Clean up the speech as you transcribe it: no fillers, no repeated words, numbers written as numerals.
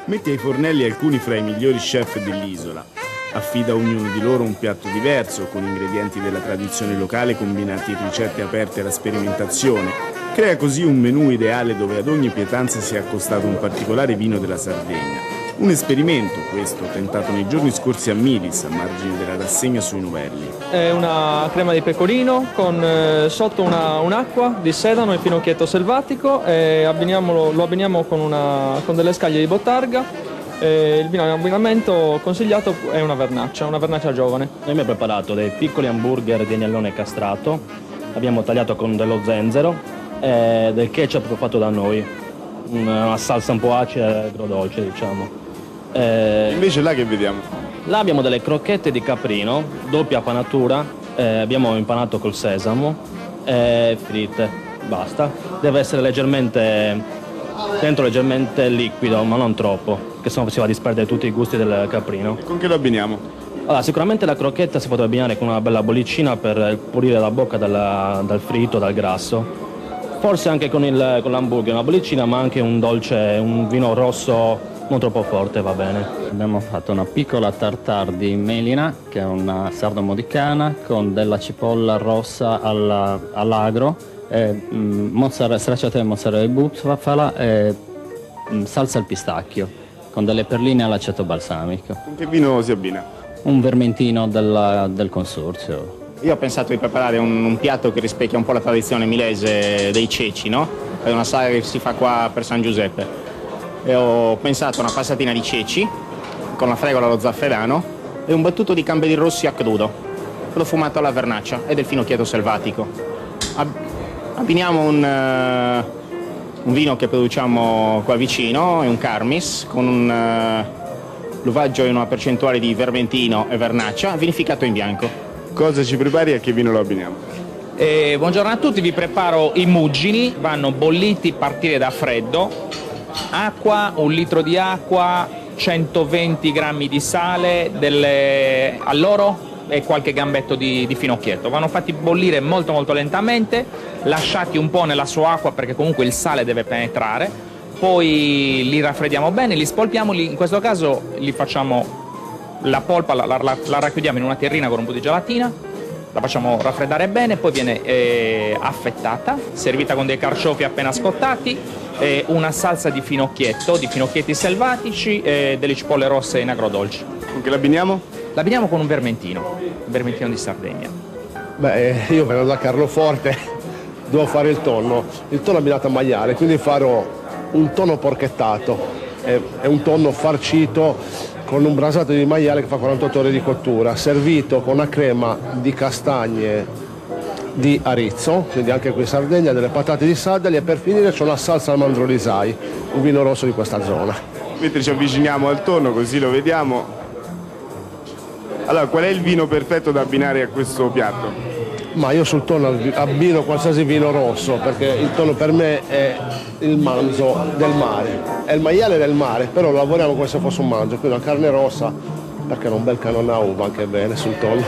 Mette ai fornelli alcuni fra i migliori chef dell'isola. Affida a ognuno di loro un piatto diverso, con ingredienti della tradizione locale combinati in ricette aperte alla sperimentazione. Crea così un menù ideale dove ad ogni pietanza si è accostato un particolare vino della Sardegna. Un esperimento, questo, tentato nei giorni scorsi a Milis, a margine della rassegna sui Novelli. È una crema di pecorino con sotto un'acqua di sedano e finocchietto selvatico e lo abbiniamo con delle scaglie di bottarga. Il vino in abbinamento consigliato è una vernaccia giovane. Noi abbiamo preparato dei piccoli hamburger di agnellone castrato, abbiamo tagliato con dello zenzero e del ketchup fatto da noi, una salsa un po' acida e agrodolce, diciamo. Invece là che vediamo? Là abbiamo delle crocchette di caprino, doppia panatura, abbiamo impanato col sesamo e fritte, basta. Deve essere leggermente liquido, ma non troppo, che sennò si va a disperdere tutti i gusti del caprino. Con che lo abbiniamo? Allora, sicuramente la crocchetta si potrebbe abbinare con una bella bollicina per pulire la bocca dal fritto, dal grasso. Forse anche con l'hamburger, una bollicina, ma anche un dolce, un vino rosso non troppo forte va bene. Abbiamo fatto una piccola tartare di melina, che è una sarda modicana, con della cipolla rossa all'agro, stracciate di mozzarella di bufala e salsa al pistacchio, con delle perline all'aceto balsamico. Con che vino si abbina? Un vermentino del consorzio. Io ho pensato di preparare un piatto che rispecchia un po' la tradizione milese dei ceci, no? È una saga che si fa qua per San Giuseppe. E ho pensato a una passatina di ceci con la fregola allo zafferano e un battuto di gamberi rossi a crudo, quello fumato alla vernaccia e del finocchietto selvatico. Abbiniamo un vino che produciamo qua vicino, è un Carmis, con un luvaggio in una percentuale di vermentino e vernaccia, vinificato in bianco. Cosa ci prepari e a che vino lo abbiniamo? Buongiorno a tutti, vi preparo i muggini, vanno bolliti a partire da freddo. Acqua, 1 litro di acqua, 120 grammi di sale, alloro e qualche gambetto di finocchietto. Vanno fatti bollire molto molto lentamente, lasciati un po' nella sua acqua perché comunque il sale deve penetrare, poi li raffreddiamo bene, li spolpiamo, in questo caso li facciamo la polpa, la racchiudiamo in una terrina con un po' di gelatina, la facciamo raffreddare bene, poi viene affettata, servita con dei carciofi appena scottati, una salsa di finocchietti selvatici e delle cipolle rosse in agrodolce. Con che l'abbiniamo? L'abbiniamo con un vermentino di Sardegna. Io vengo da Carloforte, devo fare il tonno abbinato a maiale, quindi farò un tonno porchettato, è un tonno farcito con un brasato di maiale che fa 48 ore di cottura, servito con una crema di castagne di Arizzo, quindi anche qui in Sardegna, delle patate di Saddali e per finire c'è una salsa al mandorlisai, un vino rosso di questa zona. Mentre ci avviciniamo al tonno, così lo vediamo. Allora, qual è il vino perfetto da abbinare a questo piatto? Ma io sul tonno abbino qualsiasi vino rosso, perché il tonno per me è il manzo del mare, è il maiale del mare, però lo lavoriamo come se fosse un manzo, quindi una carne rossa, perché un bel canona uva anche bene sul tonno.